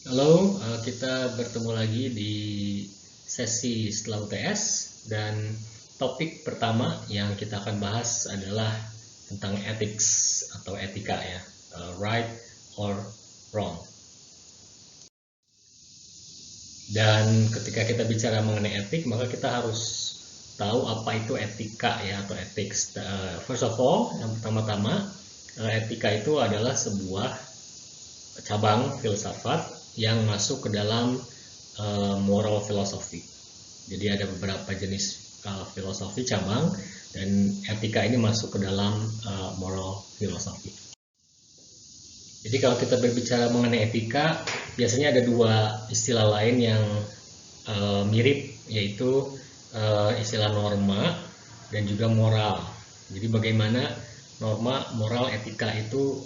Halo, kita bertemu lagi di sesi setelah UTS dan topik pertama yang kita akan bahas adalah tentang ethics atau etika ya, right or wrong. Dan ketika kita bicara mengenai etik, maka kita harus tahu apa itu etika ya atau ethics. First of all, yang pertama-tama, etika itu adalah sebuah cabang filsafat yang masuk ke dalam moral philosophy. Jadi ada beberapa jenis filosofi cabang dan etika ini masuk ke dalam moral philosophy. Jadi kalau kita berbicara mengenai etika, biasanya ada dua istilah lain yang mirip, yaitu istilah norma dan juga moral. Jadi bagaimana norma, moral, etika itu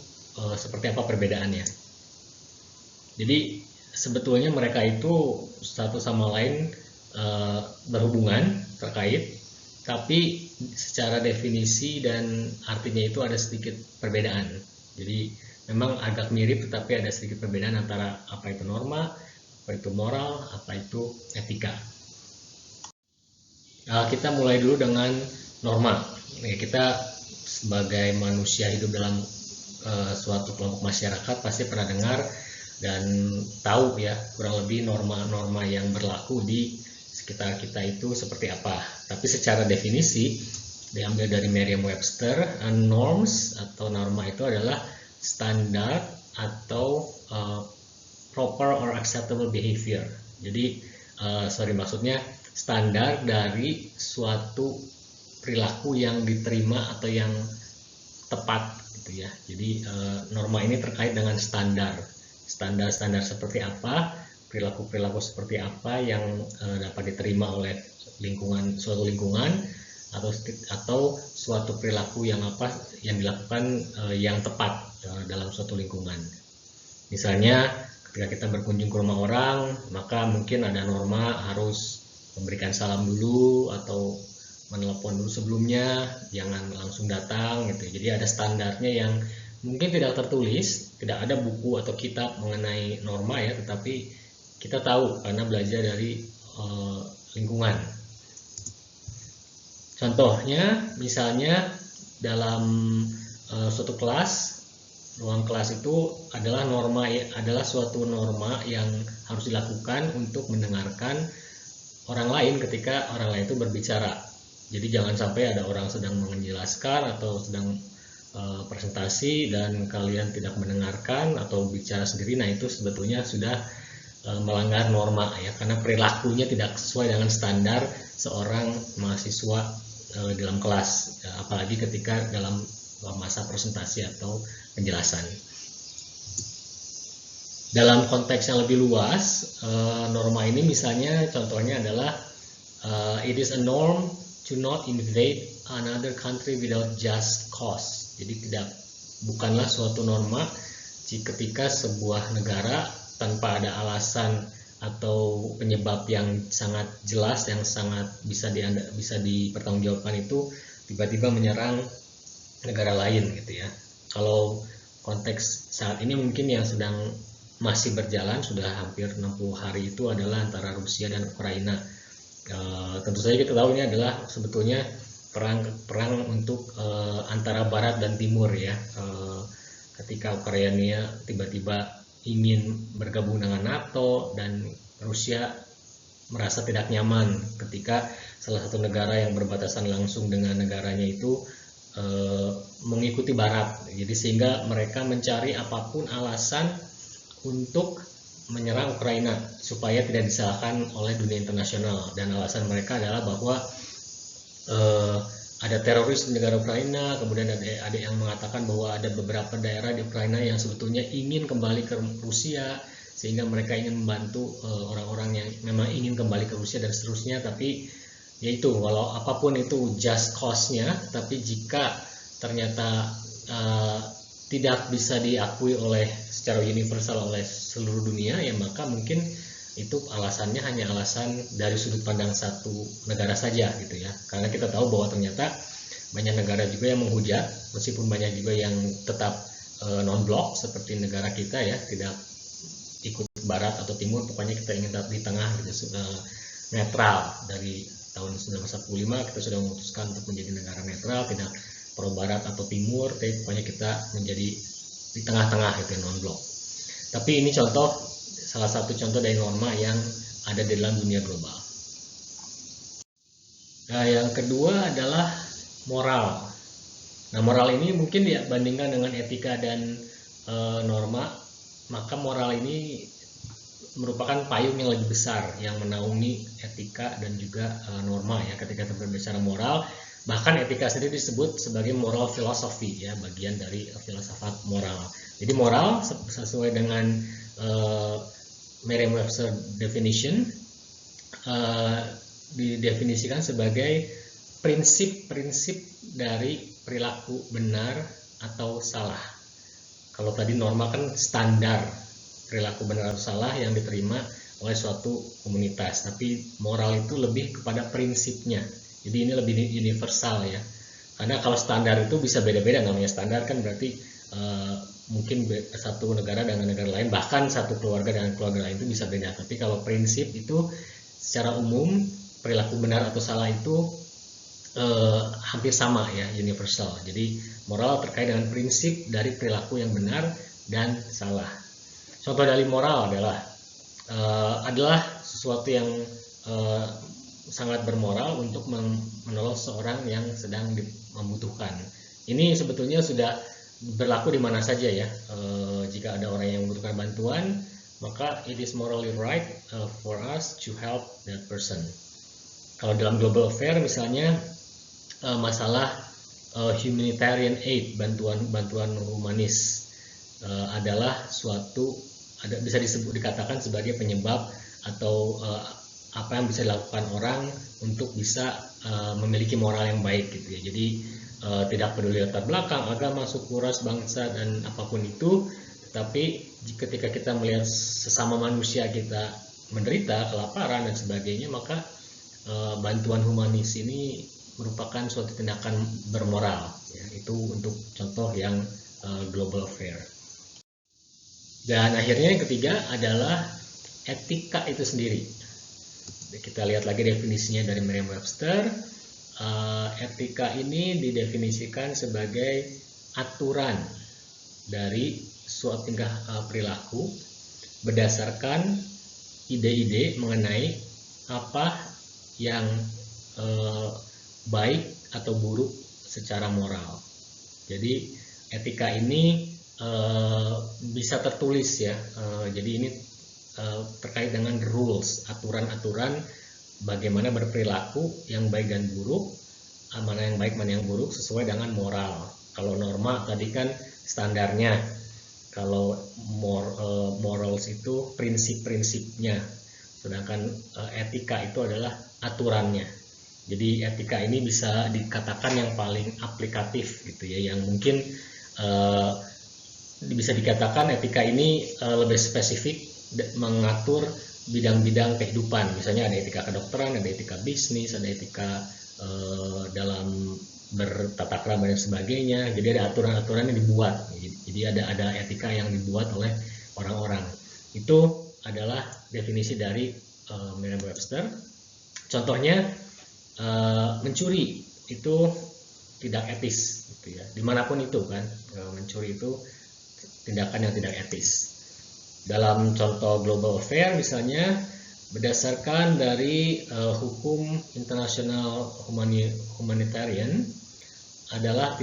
seperti apa perbedaannya. Jadi sebetulnya mereka itu satu sama lain berhubungan, terkait, tapi secara definisi dan artinya itu ada sedikit perbedaan. Jadi memang agak mirip tetapi ada sedikit perbedaan antara apa itu norma, apa itu moral, apa itu etika. Kita mulai dulu dengan norma. Kita sebagai manusia hidup dalam suatu kelompok masyarakat pasti pernah dengar dan tahu ya kurang lebih norma-norma yang berlaku di sekitar kita itu seperti apa. Tapi secara definisi diambil dari Merriam-Webster, norms atau norma itu adalah standar atau proper or acceptable behavior. Jadi maksudnya standar dari suatu perilaku yang diterima atau yang tepat gitu ya. Jadi norma ini terkait dengan standar seperti apa, perilaku-perilaku seperti apa yang dapat diterima oleh suatu lingkungan atau suatu perilaku yang dilakukan yang tepat dalam suatu lingkungan. Misalnya ketika kita berkunjung ke rumah orang, maka mungkin ada norma harus memberikan salam dulu atau menelpon dulu sebelumnya, jangan langsung datang gitu. Jadi ada standarnya yang mungkin tidak tertulis, tidak ada buku atau kitab mengenai norma ya, tetapi kita tahu karena belajar dari lingkungan. Contohnya misalnya dalam suatu kelas, ruang kelas itu adalah suatu norma yang harus dilakukan untuk mendengarkan orang lain ketika orang lain itu berbicara. Jadi jangan sampai ada orang sedang menjelaskan atau sedang presentasi dan kalian tidak mendengarkan atau bicara sendiri. Nah itu sebetulnya sudah melanggar norma ya, karena perilakunya tidak sesuai dengan standar seorang mahasiswa dalam kelas, apalagi ketika dalam masa presentasi atau penjelasan. Dalam konteks yang lebih luas, norma ini misalnya contohnya adalah it is a norm to not invade another country without just cause. Jadi bukanlah suatu norma ketika sebuah negara tanpa ada alasan atau penyebab yang sangat jelas, yang sangat bisa dipertanggungjawabkan itu tiba-tiba menyerang negara lain gitu ya. Kalau konteks saat ini mungkin yang sedang masih berjalan sudah hampir 60 hari itu adalah antara Rusia dan Ukraina. Tentu saja kita tahu ini adalah sebetulnya perang untuk antara Barat dan Timur ya. Ketika Ukraina tiba-tiba ingin bergabung dengan NATO dan Rusia merasa tidak nyaman ketika salah satu negara yang berbatasan langsung dengan negaranya itu mengikuti Barat. Jadi sehingga mereka mencari apapun alasan untuk menyerang Ukraina supaya tidak disalahkan oleh dunia internasional, dan alasan mereka adalah bahwa ada teroris di negara Ukraina. Kemudian ada yang mengatakan bahwa ada beberapa daerah di Ukraina yang sebetulnya ingin kembali ke Rusia, sehingga mereka ingin membantu orang-orang yang memang ingin kembali ke Rusia dan seterusnya. Tapi yaitu walau apapun itu just cause-nya, tapi jika ternyata tidak bisa diakui secara universal oleh seluruh dunia ya, maka mungkin itu alasannya hanya alasan dari sudut pandang satu negara saja gitu ya. Karena kita tahu bahwa ternyata banyak negara juga yang menghujat, meskipun banyak juga yang tetap non-blok seperti negara kita ya, tidak ikut barat atau timur, pokoknya kita ingin di tengah gitu, netral. Dari tahun 1945 kita sudah memutuskan untuk menjadi negara netral, tidak pro barat atau timur, tapi pokoknya kita menjadi di tengah-tengah gitu, non blok. Tapi ini salah satu contoh dari norma yang ada di dalam dunia global. Nah, yang kedua adalah moral. Nah, moral ini mungkin dibandingkan dengan etika dan norma, maka moral ini merupakan payung yang lebih besar yang menaungi etika dan juga norma ya. Ketika kita berbicara moral, bahkan etika sendiri disebut sebagai moral philosophy ya, bagian dari filsafat moral. Jadi moral sesuai dengan Merriam-Webster definition didefinisikan sebagai prinsip-prinsip dari perilaku benar atau salah. Kalau tadi norma kan standar perilaku benar atau salah yang diterima oleh suatu komunitas, tapi moral itu lebih kepada prinsipnya. Jadi ini lebih universal ya. Karena kalau standar itu bisa beda-beda, namanya standar kan berarti mungkin satu negara dengan negara lain, bahkan satu keluarga dengan keluarga lain itu bisa beda. Tapi kalau prinsip itu secara umum perilaku benar atau salah itu hampir sama ya, universal. Jadi moral terkait dengan prinsip dari perilaku yang benar dan salah. Contoh dari moral adalah sesuatu yang sangat bermoral untuk menolong seorang yang sedang membutuhkan. Ini sebetulnya sudah berlaku di mana saja ya. Jika ada orang yang membutuhkan bantuan, maka it is morally right for us to help that person. Kalau dalam global affair misalnya masalah humanitarian aid, bantuan humanis adalah bisa dikatakan sebagai penyebab atau apa yang bisa dilakukan orang untuk bisa memiliki moral yang baik gitu ya. Jadi tidak peduli latar belakang, agama, suku, ras, bangsa dan apapun itu, tetapi ketika kita melihat sesama manusia kita menderita kelaparan dan sebagainya, maka bantuan humanis ini merupakan suatu tindakan bermoral ya. Itu untuk contoh yang global affair. Dan akhirnya yang ketiga adalah etika itu sendiri. Kita lihat lagi definisinya dari Merriam-Webster. Etika ini didefinisikan sebagai aturan dari suatu tingkah perilaku berdasarkan ide-ide mengenai apa yang baik atau buruk secara moral. Jadi etika ini bisa tertulis ya. Jadi ini terkait dengan rules, aturan-aturan bagaimana berperilaku yang baik dan buruk, mana yang baik mana yang buruk sesuai dengan moral. Kalau norma tadi kan standarnya, kalau morals itu prinsip-prinsipnya, sedangkan etika itu adalah aturannya. Jadi etika ini bisa dikatakan yang paling aplikatif gitu ya, yang mungkin bisa dikatakan etika ini lebih spesifik mengatur bidang-bidang kehidupan. Misalnya ada etika kedokteran, ada etika bisnis, ada etika dalam bertata krama dan sebagainya. Jadi ada aturan-aturan yang dibuat. Jadi ada etika yang dibuat oleh orang-orang. Itu adalah definisi dari Merriam-Webster. Contohnya mencuri itu tidak etis gitu ya. Dimanapun itu kan, mencuri itu tindakan yang tidak etis. Dalam contoh global affair misalnya, berdasarkan dari hukum internasional humanitarian adalah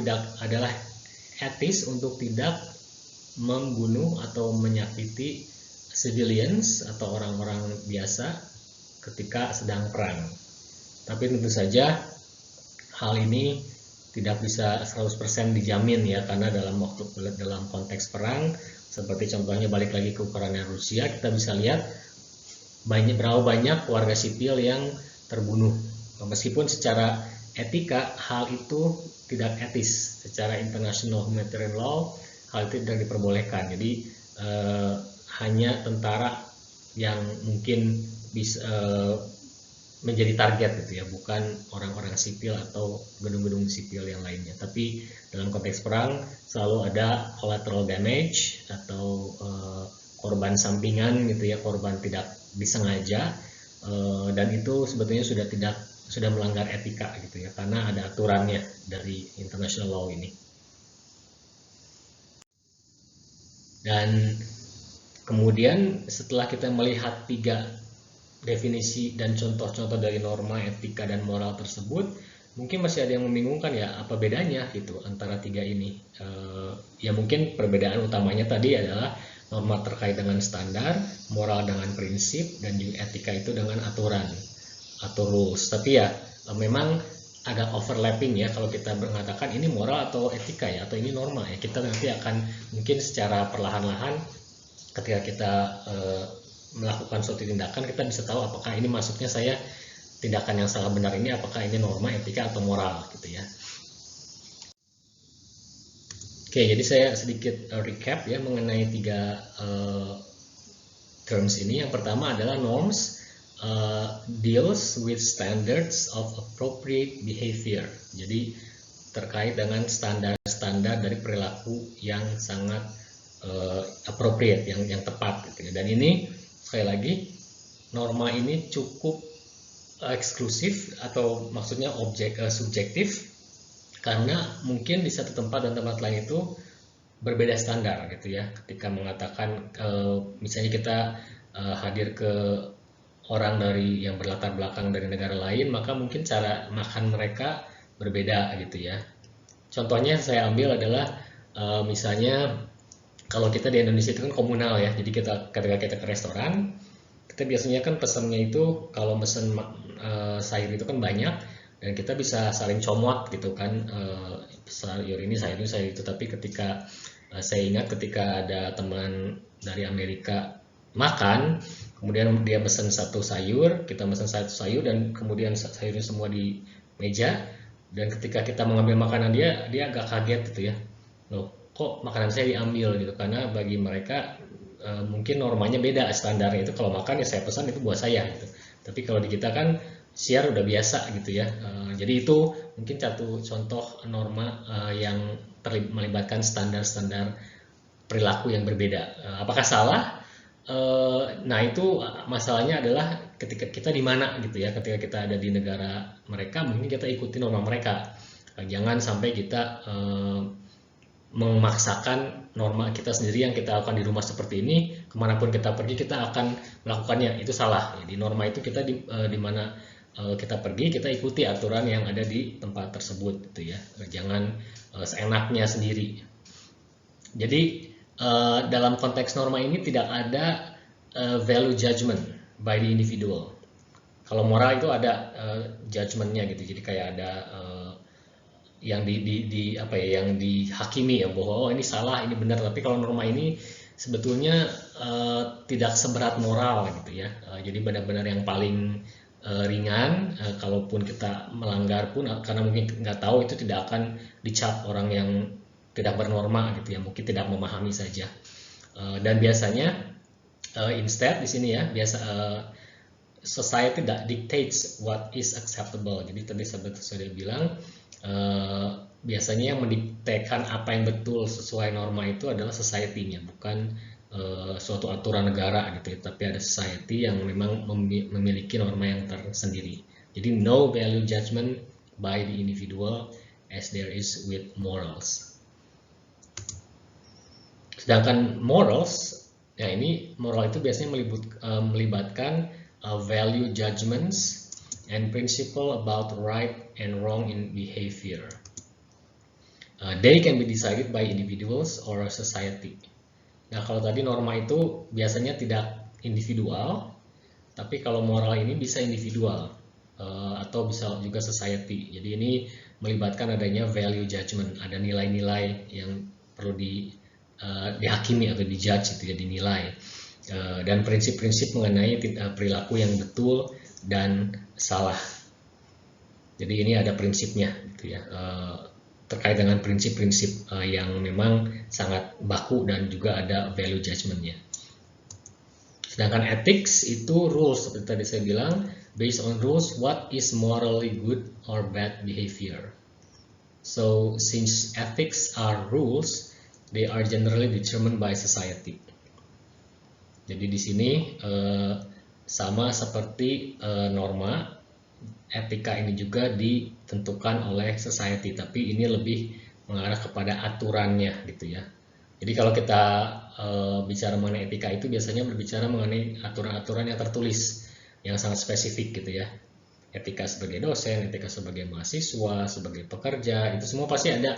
etis untuk tidak membunuh atau menyakiti civilians atau orang-orang biasa ketika sedang perang. Tapi tentu saja hal ini tidak bisa 100% dijamin ya, karena dalam konteks perang, seperti contohnya balik lagi ke Ukraina Rusia, kita bisa lihat berapa banyak warga sipil yang terbunuh. Meskipun secara etika hal itu tidak etis, secara international humanitarian law hal itu tidak diperbolehkan. Jadi hanya tentara yang mungkin bisa menjadi target gitu ya, bukan orang-orang sipil atau gedung-gedung sipil yang lainnya. Tapi dalam konteks perang selalu ada collateral damage atau korban sampingan gitu ya, korban tidak disengaja, dan itu sebetulnya sudah melanggar etika gitu ya, karena ada aturannya dari international law ini. Dan kemudian setelah kita melihat 3 definisi dan contoh-contoh dari norma, etika, dan moral tersebut, mungkin masih ada yang membingungkan ya, apa bedanya gitu antara 3 ini. Ya mungkin perbedaan utamanya tadi adalah norma terkait dengan standar, moral dengan prinsip, dan juga etika itu dengan aturan atau rules. Tapi ya memang agak overlapping ya kalau kita mengatakan ini moral atau etika ya, atau ini norma ya. Kita nanti akan mungkin secara perlahan-lahan ketika kita melakukan suatu tindakan, kita bisa tahu apakah ini maksudnya saya tindakan yang salah benar ini apakah ini norma, etika, atau moral gitu ya. Oke, jadi saya sedikit recap ya mengenai 3 terms ini. Yang pertama adalah norms deals with standards of appropriate behavior. Jadi terkait dengan standar-standar dari perilaku yang sangat appropriate, yang tepat gitu ya. Dan ini sekali lagi norma ini cukup eksklusif atau maksudnya subjektif, karena mungkin di satu tempat dan tempat lain itu berbeda standar gitu ya. Ketika mengatakan misalnya kita hadir ke orang dari yang berlatar belakang dari negara lain, maka mungkin cara makan mereka berbeda gitu ya. Contohnya saya ambil adalah misalnya kalau kita di Indonesia itu kan komunal ya, jadi ketika kita ke restoran, kita biasanya kan pesannya itu kalau pesen sayur itu kan banyak, dan kita bisa saling comot gitu kan, sayur ini, sayur ini, sayur itu. Tapi ketika saya ingat ketika ada teman dari Amerika makan, kemudian dia pesen 1 sayur, kita pesen 1 sayur, dan kemudian sayurnya semua di meja, dan ketika kita mengambil makanan dia agak kaget gitu ya, loh kok makanan saya diambil gitu, karena bagi mereka mungkin normanya beda, standarnya itu kalau makan ya saya pesan itu buat saya gitu. Tapi kalau di kita kan share udah biasa gitu ya. Jadi itu mungkin satu contoh norma yang melibatkan standar-standar perilaku yang berbeda. Apakah salah? Nah itu masalahnya adalah ketika kita di mana gitu ya, ketika kita ada di negara mereka mungkin kita ikuti norma mereka. Jangan sampai kita memaksakan norma kita sendiri yang kita lakukan di rumah seperti ini, kemanapun kita pergi kita akan melakukannya, itu salah. Di norma itu kita di mana kita pergi, kita ikuti aturan yang ada di tempat tersebut gitu ya, jangan seenaknya sendiri. Jadi dalam konteks norma ini tidak ada value judgment by the individual. Kalau moral itu ada judgmentnya gitu, jadi kayak ada yang yang dihakimi ya, bahwa oh ini salah, ini benar. Tapi kalau norma ini sebetulnya tidak seberat moral gitu ya. Jadi benar-benar yang paling ringan, kalaupun kita melanggar pun karena mungkin nggak tahu, itu tidak akan dicap orang yang tidak bernorma gitu ya, mungkin tidak memahami saja. Dan biasanya instead di sini ya, society that dictates what is acceptable. Jadi tadi saya bilang biasanya yang mendiktekan apa yang betul sesuai norma itu adalah society-nya, bukan suatu aturan negara gitu ya, tapi ada society yang memang memiliki norma yang tersendiri. Jadi no value judgment by the individual as there is with morals. Sedangkan morals, ya ini moral itu biasanya melibatkan value judgments and principle about right and wrong in behavior. They can be decided by individuals or society. Nah, kalau tadi norma itu biasanya tidak individual, tapi kalau moral ini bisa individual atau bisa juga society. Jadi ini melibatkan adanya value judgment, ada nilai-nilai yang perlu dihakimi atau dijudge itu ya, dinilai. Dan prinsip-prinsip mengenai perilaku yang betul dan salah. Jadi ini ada prinsipnya gitu ya, terkait dengan prinsip-prinsip yang memang sangat baku dan juga ada value judgment-nya. Sedangkan ethics itu rules, seperti tadi saya bilang, based on rules what is morally good or bad behavior. So since ethics are rules, they are generally determined by society. Jadi di sini sama seperti norma, etika ini juga ditentukan oleh society, tapi ini lebih mengarah kepada aturannya gitu ya. Jadi kalau kita bicara mengenai etika itu biasanya berbicara mengenai aturan-aturan yang tertulis, yang sangat spesifik gitu ya. Etika sebagai dosen, etika sebagai mahasiswa, sebagai pekerja, itu semua pasti ada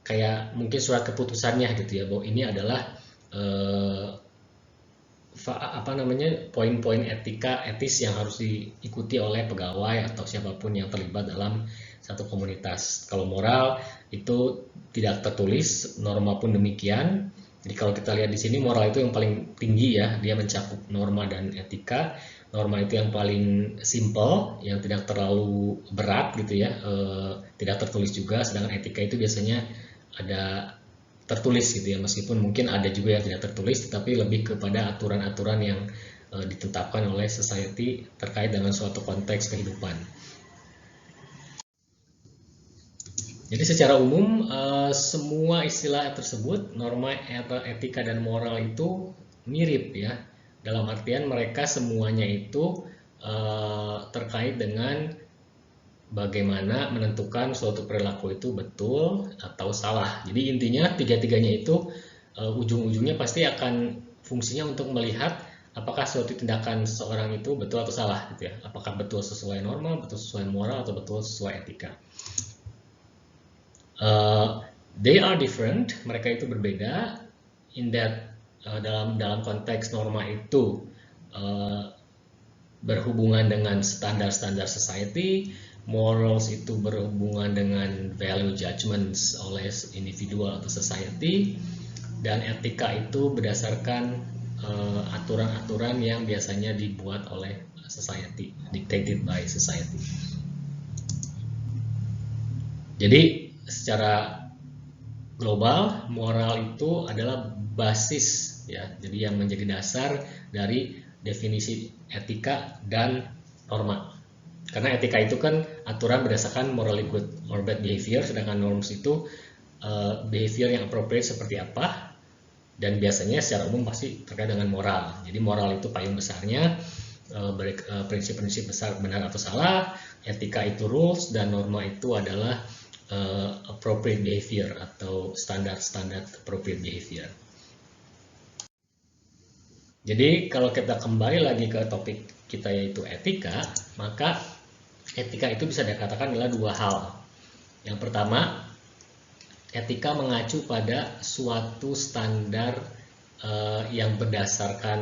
kayak mungkin surat keputusannya gitu ya, bahwa ini adalah poin-poin etis yang harus diikuti oleh pegawai atau siapapun yang terlibat dalam satu komunitas. Kalau moral itu tidak tertulis, norma pun demikian. Jadi kalau kita lihat di sini moral itu yang paling tinggi ya, dia mencakup norma dan etika. Norma itu yang paling simple, yang tidak terlalu berat gitu ya, tidak tertulis juga. Sedangkan etika itu biasanya ada tertulis gitu ya, meskipun mungkin ada juga yang tidak tertulis, tetapi lebih kepada aturan-aturan yang ditetapkan oleh society terkait dengan suatu konteks kehidupan. Jadi secara umum semua istilah tersebut, norma, etika, dan moral itu mirip ya, dalam artian mereka semuanya itu terkait dengan bagaimana menentukan suatu perilaku itu betul atau salah. Jadi intinya tiga-tiganya itu ujung-ujungnya pasti akan fungsinya untuk melihat apakah suatu tindakan seseorang itu betul atau salah gitu ya. Apakah betul sesuai norma, betul sesuai moral, atau betul sesuai etika. They are different, mereka itu berbeda in that dalam konteks norma itu berhubungan dengan standar-standar society, morals itu berhubungan dengan value judgments oleh individual atau society, dan etika itu berdasarkan aturan-aturan yang biasanya dibuat oleh society, dictated by society. Jadi secara global moral itu adalah basis ya, jadi yang menjadi dasar dari definisi etika dan norma. Karena etika itu kan aturan berdasarkan morally good or bad behavior, sedangkan norms itu behavior yang appropriate seperti apa, dan biasanya secara umum pasti terkait dengan moral. Jadi moral itu payung besarnya, prinsip-prinsip besar benar atau salah, etika itu rules, dan norma itu adalah appropriate behavior atau standar-standar appropriate behavior. Jadi kalau kita kembali lagi ke topik kita yaitu etika, maka etika itu bisa dikatakan adalah dua hal. Yang pertama, etika mengacu pada suatu standar yang berdasarkan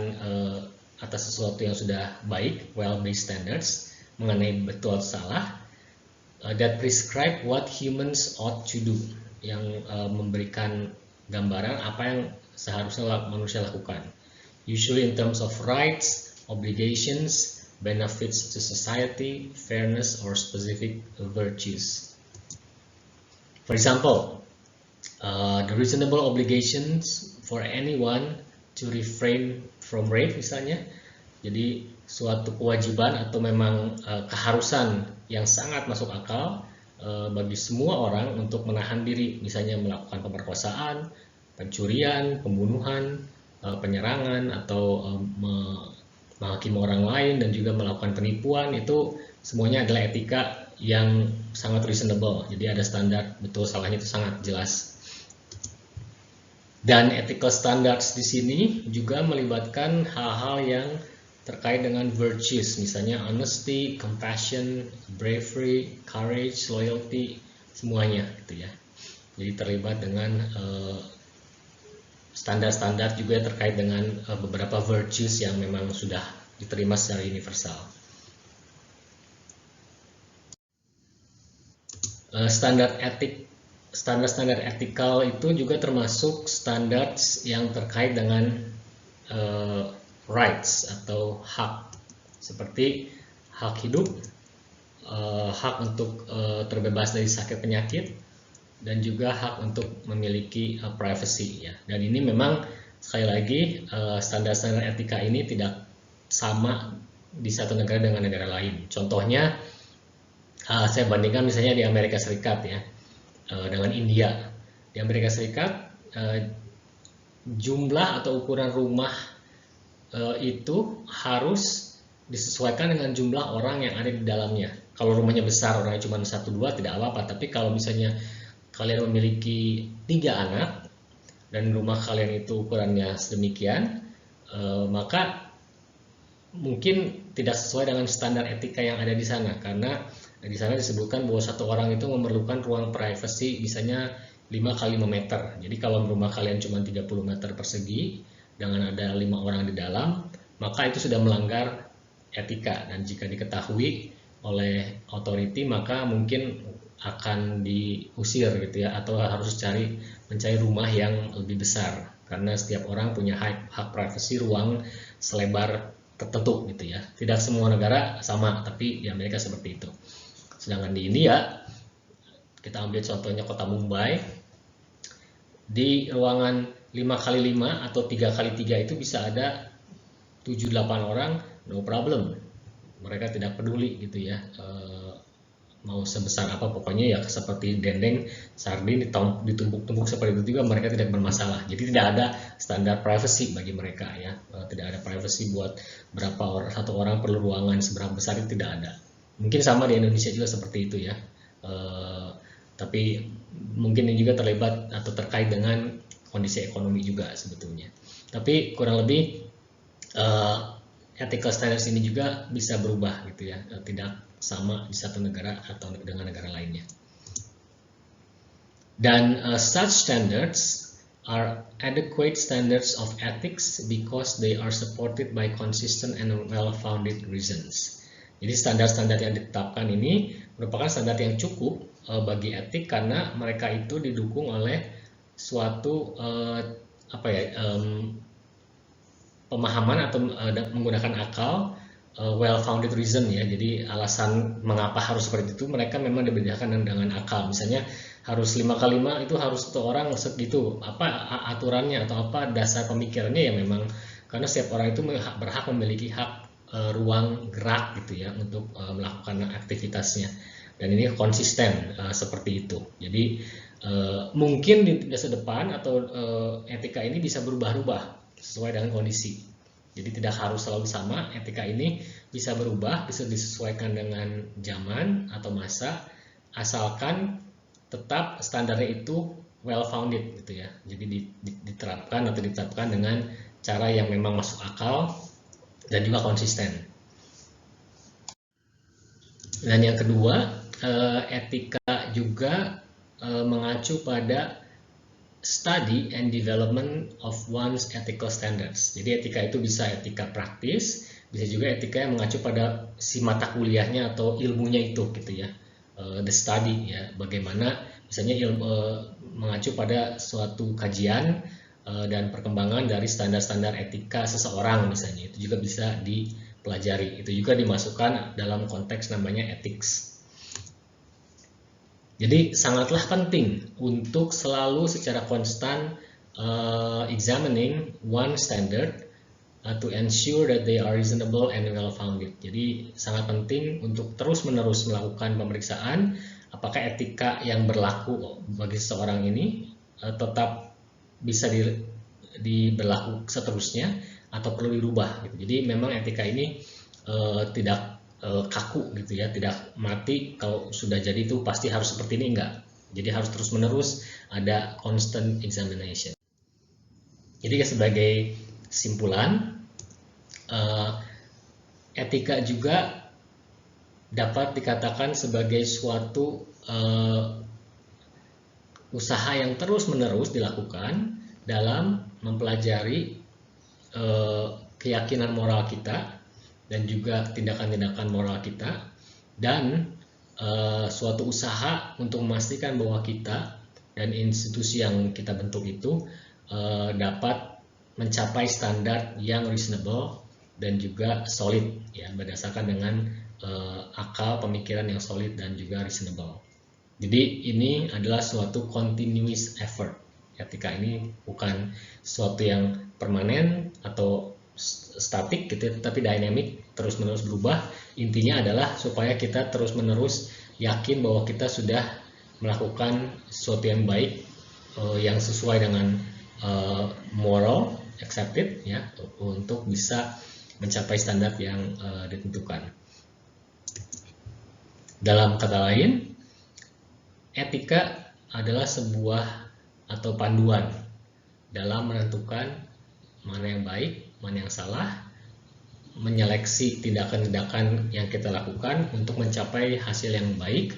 atas sesuatu yang sudah baik, well-based standards, mengenai betul atau salah, that prescribe what humans ought to do, yang memberikan gambaran apa yang seharusnya manusia lakukan. Usually in terms of rights, obligations, benefits to society, fairness, or specific virtues. For example, the reasonable obligations for anyone to refrain from rape misalnya. Jadi suatu kewajiban atau memang keharusan yang sangat masuk akal bagi semua orang untuk menahan diri, misalnya melakukan pemerkosaan, pencurian, pembunuhan, penyerangan, atau menghakimi orang lain, dan juga melakukan penipuan. Itu semuanya adalah etika yang sangat reasonable. Jadi ada standar betul salahnya itu sangat jelas. Dan ethical standards di sini juga melibatkan hal-hal yang terkait dengan virtues, misalnya honesty, compassion, bravery, courage, loyalty, semuanya gitu ya. Jadi terlibat dengan standar-standar juga terkait dengan beberapa virtues yang memang sudah diterima secara universal. Standar-standar etikal itu juga termasuk standar yang terkait dengan rights atau hak, seperti hak hidup, hak untuk terbebas dari sakit penyakit, dan juga hak untuk memiliki privacy ya. Dan ini memang sekali lagi standar-standar etika ini tidak sama di satu negara dengan negara lain. Contohnya saya bandingkan misalnya di Amerika Serikat ya dengan India. Di Amerika Serikat jumlah atau ukuran rumah itu harus disesuaikan dengan jumlah orang yang ada di dalamnya. Kalau rumahnya besar, orangnya cuma 1-2 tidak apa-apa. Tapi kalau misalnya kalian memiliki 3 anak dan rumah kalian itu ukurannya sedemikian, maka mungkin tidak sesuai dengan standar etika yang ada di sana, karena di sana disebutkan bahwa satu orang itu memerlukan ruang privasi misalnya 5 x 5 meter. Jadi kalau rumah kalian cuma 30 meter persegi dengan ada 5 orang di dalam, maka itu sudah melanggar etika, dan jika diketahui oleh authority maka mungkin akan diusir gitu ya, atau harus mencari rumah yang lebih besar, karena setiap orang punya hak privasi ruang selebar tertentu gitu ya. Tidak semua negara sama, tapi di Amerika seperti itu. Sedangkan di India, kita ambil contohnya kota Mumbai, di ruangan 5x5 atau 3x3 itu bisa ada 7-8 orang, no problem. Mereka tidak peduli gitu ya, mau sebesar apa, pokoknya ya seperti dendeng sardin ditumpuk-tumpuk seperti itu juga mereka tidak bermasalah. Jadi tidak ada standar privacy bagi mereka ya, tidak ada privacy buat satu orang perlu ruangan seberapa besar, itu tidak ada. Mungkin sama di Indonesia juga seperti itu ya, tapi mungkin ini juga terlibat atau terkait dengan kondisi ekonomi juga sebetulnya. Tapi kurang lebih ethical standards ini juga bisa berubah gitu ya, tidak sama di satu negara atau dengan negara lainnya. Dan such standards are adequate standards of ethics because they are supported by consistent and well-founded reasons. Jadi standar-standar yang ditetapkan ini merupakan standar yang cukup bagi etik karena mereka itu didukung oleh suatu pemahaman atau menggunakan akal, well-founded reason ya. Jadi alasan mengapa harus seperti itu mereka memang dibedakan dengan akal. Misalnya harus 5x5 itu harus satu orang segitu, apa aturannya atau apa dasar pemikirannya ya, memang karena setiap orang itu berhak memiliki hak ruang gerak gitu ya untuk melakukan aktivitasnya, dan ini konsisten seperti itu. Jadi mungkin di masa depan atau etika ini bisa berubah-ubah sesuai dengan kondisi. Jadi tidak harus selalu sama, etika ini bisa berubah, bisa disesuaikan dengan zaman atau masa, asalkan tetap standarnya itu well founded gitu ya. Jadi ditetapkan dengan cara yang memang masuk akal dan juga konsisten. Dan yang kedua, etika juga mengacu pada study and development of one's ethical standards. Jadi etika itu bisa etika praktis, bisa juga etika yang mengacu pada si mata kuliahnya atau ilmunya itu gitu ya. The study ya, bagaimana misalnya mengacu pada suatu kajian dan perkembangan dari standar-standar etika seseorang misalnya, itu juga bisa dipelajari. Itu juga dimasukkan dalam konteks namanya ethics. Jadi sangatlah penting untuk selalu secara konstan examining one standard to ensure that they are reasonable and well founded. Jadi sangat penting untuk terus-menerus melakukan pemeriksaan apakah etika yang berlaku bagi seseorang ini tetap bisa diberlaku seterusnya atau perlu dirubah gitu. Jadi memang etika ini tidak kaku gitu ya, tidak mati kalau sudah jadi itu pasti harus seperti ini, enggak. Jadi harus terus-menerus ada constant examination. Jadi sebagai simpulan, etika juga dapat dikatakan sebagai suatu usaha yang terus-menerus dilakukan dalam mempelajari keyakinan moral kita dan juga tindakan-tindakan moral kita, dan suatu usaha untuk memastikan bahwa kita dan institusi yang kita bentuk itu dapat mencapai standar yang reasonable dan juga solid ya, berdasarkan dengan akal pemikiran yang solid dan juga reasonable. Jadi ini adalah suatu continuous effort. Etika ini bukan sesuatu yang permanen atau statik gitu, tapi dynamic, terus-menerus berubah. Intinya adalah supaya kita terus-menerus yakin bahwa kita sudah melakukan sesuatu yang baik, yang sesuai dengan moral accepted ya untuk bisa mencapai standar yang ditentukan. Dalam kata lain, etika adalah sebuah atau panduan dalam menentukan mana yang baik, mana yang salah, menyeleksi tindakan-tindakan yang kita lakukan untuk mencapai hasil yang baik,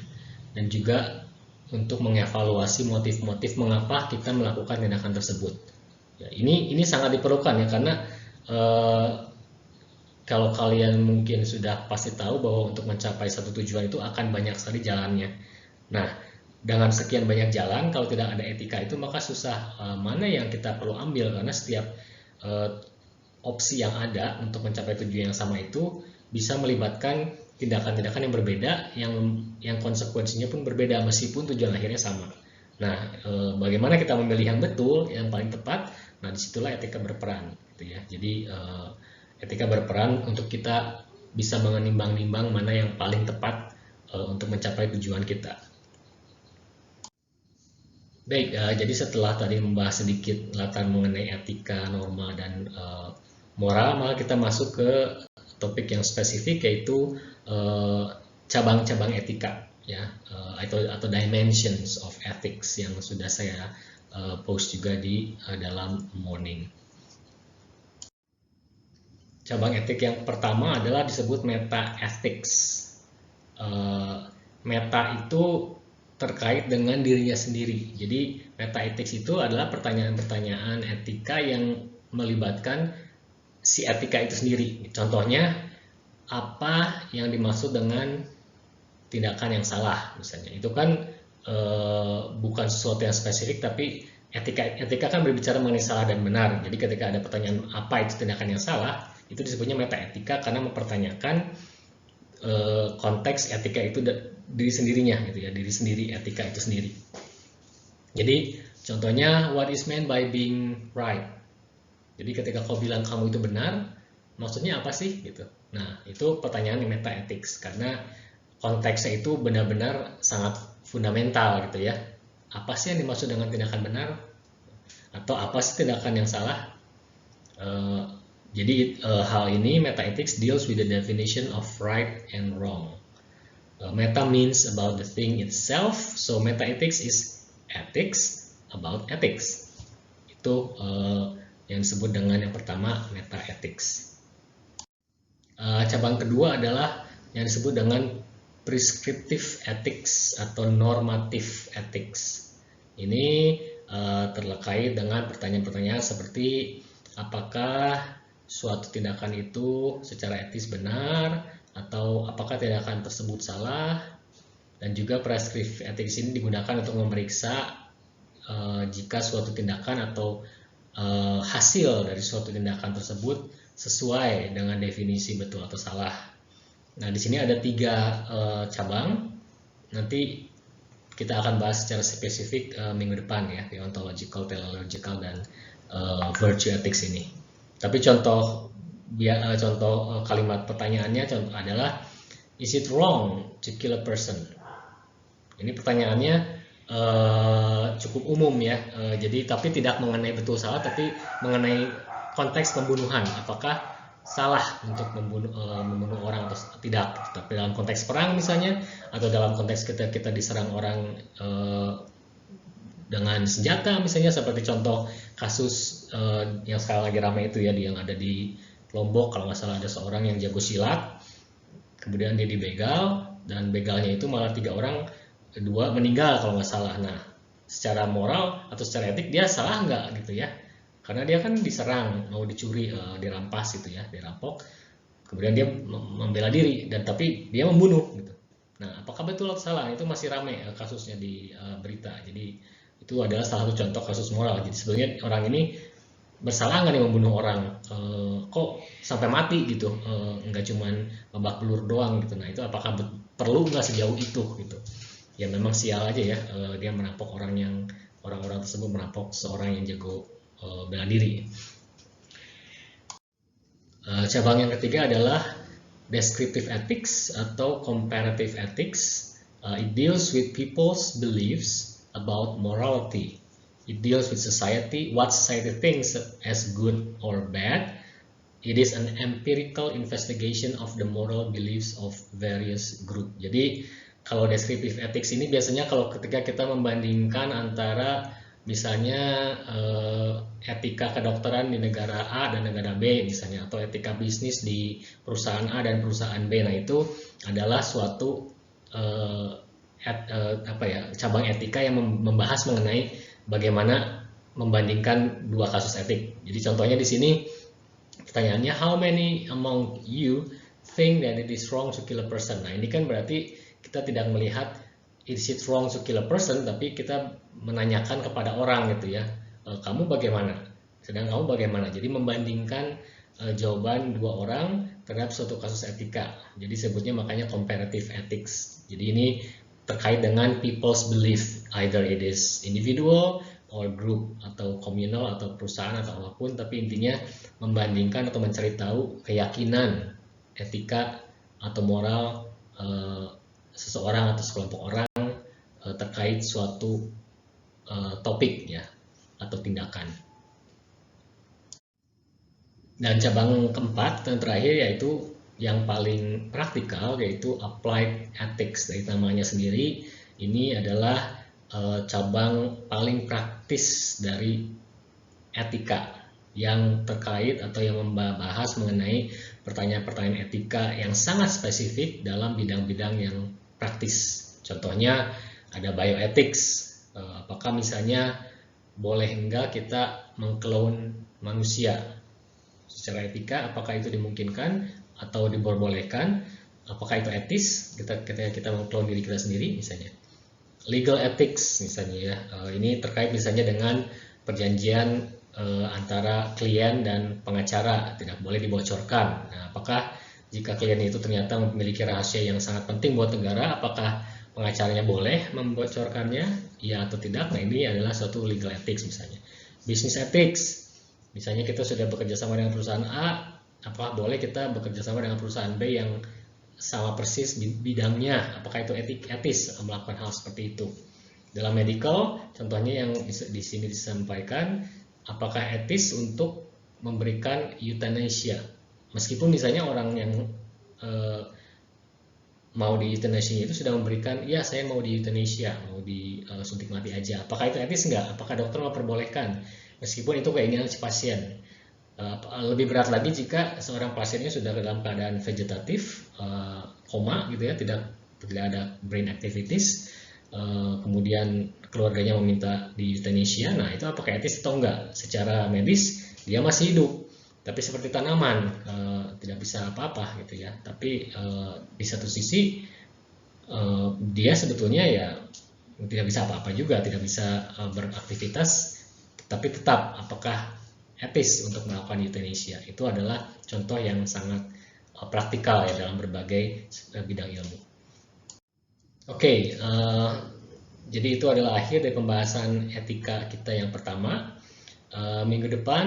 dan juga untuk mengevaluasi motif-motif mengapa kita melakukan tindakan tersebut. Ya, ini sangat diperlukan ya, karena kalau kalian mungkin sudah pasti tahu bahwa untuk mencapai satu tujuan itu akan banyak sekali jalannya. Nah, dengan sekian banyak jalan, kalau tidak ada etika itu maka susah mana yang kita perlu ambil, karena setiap opsi yang ada untuk mencapai tujuan yang sama itu bisa melibatkan tindakan-tindakan yang berbeda, yang konsekuensinya pun berbeda meskipun tujuan akhirnya sama. Nah, bagaimana kita memilih yang betul, yang paling tepat? Nah, disitulah etika berperan, gitu ya. Jadi etika berperan untuk kita bisa menimbang-nimbang mana yang paling tepat untuk mencapai tujuan kita. Baik, jadi setelah tadi membahas sedikit latar mengenai etika, norma, dan moral, maka kita masuk ke topik yang spesifik, yaitu cabang-cabang etika, ya, atau dimensions of ethics yang sudah saya post juga di dalam morning. Cabang etik yang pertama adalah disebut meta ethics. Meta itu terkait dengan dirinya sendiri. Jadi meta ethics itu adalah pertanyaan-pertanyaan etika yang melibatkan si etika itu sendiri. Contohnya, apa yang dimaksud dengan tindakan yang salah misalnya? Itu kan bukan sesuatu yang spesifik, tapi etika kan berbicara mengenai salah dan benar. Jadi ketika ada pertanyaan apa itu tindakan yang salah, itu disebutnya meta etika karena mempertanyakan konteks etika itu diri sendirinya, gitu ya, diri sendiri, etika itu sendiri. Jadi contohnya, what is meant by being right? Jadi ketika kau bilang kamu itu benar, maksudnya apa sih, gitu. Nah, itu pertanyaan di meta ethics karena konteksnya itu benar-benar sangat fundamental, gitu ya. Apa sih yang dimaksud dengan tindakan benar? Atau apa sih tindakan yang salah? Jadi hal ini, meta ethics deals with the definition of right and wrong. Meta means about the thing itself, so meta ethics is ethics about ethics. Itu yang disebut dengan yang pertama, meta ethics. Cabang kedua adalah yang disebut dengan prescriptive ethics atau normative ethics. Ini terkait dengan pertanyaan-pertanyaan seperti apakah suatu tindakan itu secara etis benar, atau apakah tindakan tersebut salah, dan juga prescriptive ethics ini digunakan untuk memeriksa jika suatu tindakan atau hasil dari suatu tindakan tersebut sesuai dengan definisi betul atau salah. Nah, di sini ada 3 cabang. Nanti kita akan bahas secara spesifik minggu depan ya, deontological, teleological, dan virtue ethics ini. Tapi contoh kalimat pertanyaannya adalah, is it wrong to kill a person? Ini pertanyaannya cukup umum ya. Jadi tapi tidak mengenai betul salah, tapi mengenai konteks pembunuhan. Apakah salah untuk membunuh orang atau tidak? Tapi dalam konteks perang misalnya, atau dalam konteks kita diserang orang dengan senjata misalnya, seperti contoh kasus yang sekarang lagi ramai itu ya, yang ada di Lombok kalau nggak salah, ada seorang yang jago silat, kemudian dia dibegal, dan begalnya itu malah 3 orang, 2 meninggal kalau nggak salah. Nah, secara moral atau secara etik dia salah nggak gitu ya, karena dia kan diserang, mau dicuri, dirampas gitu ya, dirampok, kemudian dia membela diri, dan tapi dia membunuh gitu. Nah, apakah betul atau salah? Itu masih ramai kasusnya di berita. Jadi itu adalah salah satu contoh kasus moral. Jadi sebenarnya orang ini bersalah nggak nih membunuh orang, kok sampai mati gitu, nggak cuman babak belur doang gitu. Nah, itu apakah perlu nggak sejauh itu gitu? Ya memang sial aja ya, dia merampok orang-orang tersebut merampok seorang yang jago bela diri. Cabang yang ketiga adalah descriptive ethics atau comparative ethics. It deals with people's beliefs about morality. It deals with society, what society thinks as good or bad. It is an empirical investigation of the moral beliefs of various group. Jadi kalau descriptive ethics ini biasanya kalau ketika kita membandingkan antara misalnya etika kedokteran di negara A dan negara B misalnya, atau etika bisnis di perusahaan A dan perusahaan B. Nah, itu adalah suatu cabang etika yang membahas mengenai bagaimana membandingkan dua kasus etik. Jadi contohnya di sini pertanyaannya, how many among you think that it is wrong to kill a person? Nah, ini kan berarti kita tidak melihat is it wrong to kill a person, tapi kita menanyakan kepada orang gitu ya, kamu bagaimana? Sedang kamu bagaimana? Jadi membandingkan jawaban dua orang terhadap suatu kasus etika. Jadi sebutnya makanya comparative ethics. Jadi ini terkait dengan people's belief, either it is individual or group atau communal atau perusahaan atau apapun, tapi intinya membandingkan atau mencari tahu keyakinan, etika atau moral seseorang atau sekelompok orang terkait suatu topik ya atau tindakan. Dan cabang keempat dan terakhir yaitu yang paling praktikal, yaitu applied ethics. Dari namanya sendiri, ini adalah cabang paling praktis dari etika yang terkait atau yang membahas mengenai pertanyaan-pertanyaan etika yang sangat spesifik dalam bidang-bidang yang praktis. Contohnya ada bioethics. Apakah misalnya boleh enggak kita mengklon manusia? Secara etika, apakah itu dimungkinkan atau diperbolehkan? Apakah itu etis ketika kita mengklon diri kita sendiri misalnya? Legal ethics misalnya ya, ini terkait misalnya dengan perjanjian antara klien dan pengacara, tidak boleh dibocorkan. Nah, apakah jika klien itu ternyata memiliki rahasia yang sangat penting buat negara, apakah pengacaranya boleh membocorkannya, ya atau tidak? Nah, ini adalah suatu legal ethics misalnya. Business ethics, misalnya kita sudah bekerja sama dengan perusahaan A, apakah boleh kita bekerja sama dengan perusahaan B yang sama persis bidangnya? Apakah itu etis melakukan hal seperti itu? Dalam medical, contohnya yang di sini disampaikan, apakah etis untuk memberikan euthanasia? Meskipun misalnya orang yang mau di euthanasia itu sudah memberikan, ya saya mau di euthanasia, mau disuntik mati aja. Apakah itu etis enggak? Apakah dokter memperbolehkan? Meskipun itu keinginan si pasien. Lebih berat lagi jika seorang pasiennya sudah dalam keadaan vegetatif, koma gitu ya, tidak ada brain activities, kemudian keluarganya meminta di euthanasia. Nah, itu apakah etis atau enggak? Secara medis dia masih hidup, tapi seperti tanaman, tidak bisa apa-apa gitu ya. Tapi di satu sisi dia sebetulnya ya tidak bisa apa-apa juga, tidak bisa beraktivitas, tapi tetap apakah etis untuk melakukan euthanasia? Itu adalah contoh yang sangat praktikal ya dalam berbagai bidang ilmu. Oke, jadi itu adalah akhir dari pembahasan etika kita yang pertama. Minggu depan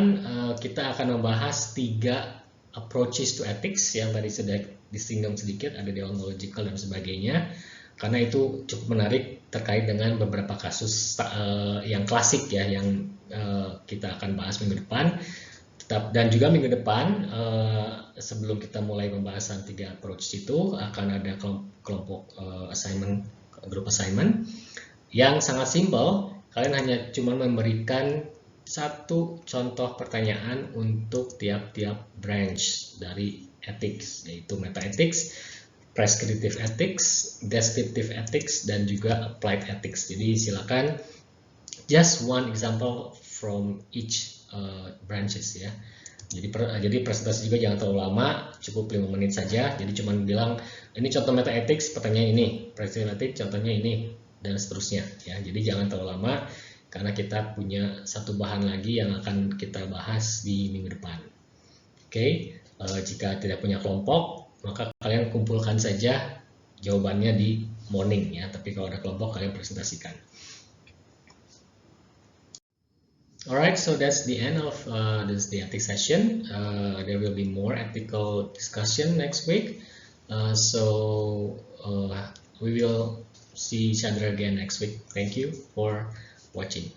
kita akan membahas 3 approaches to ethics yang tadi sudah disinggung sedikit, ada deontological dan sebagainya, karena itu cukup menarik terkait dengan beberapa kasus yang klasik ya yang kita akan bahas minggu depan. Dan juga minggu depan sebelum kita mulai pembahasan 3 approach itu akan ada kelompok assignment, grup assignment yang sangat simpel. Kalian hanya cuma memberikan 1 contoh pertanyaan untuk tiap-tiap branch dari ethics, yaitu meta ethics, prescriptive ethics, descriptive ethics, dan juga applied ethics. Jadi silakan just one example from each branches ya. Jadi presentasi juga jangan terlalu lama, cukup 5 menit saja. Jadi cuma bilang ini contoh meta ethics, pertanyaan ini, prescriptive ethics contohnya ini, dan seterusnya ya. Jadi jangan terlalu lama karena kita punya 1 bahan lagi yang akan kita bahas di minggu depan. Oke, jika tidak punya kelompok, maka kalian kumpulkan saja jawabannya di morning ya. Tapi kalau ada kelompok, kalian presentasikan. Alright, so that's the end of the ethics session. There will be more ethical discussion next week. We will see each other again next week. Thank you for watching.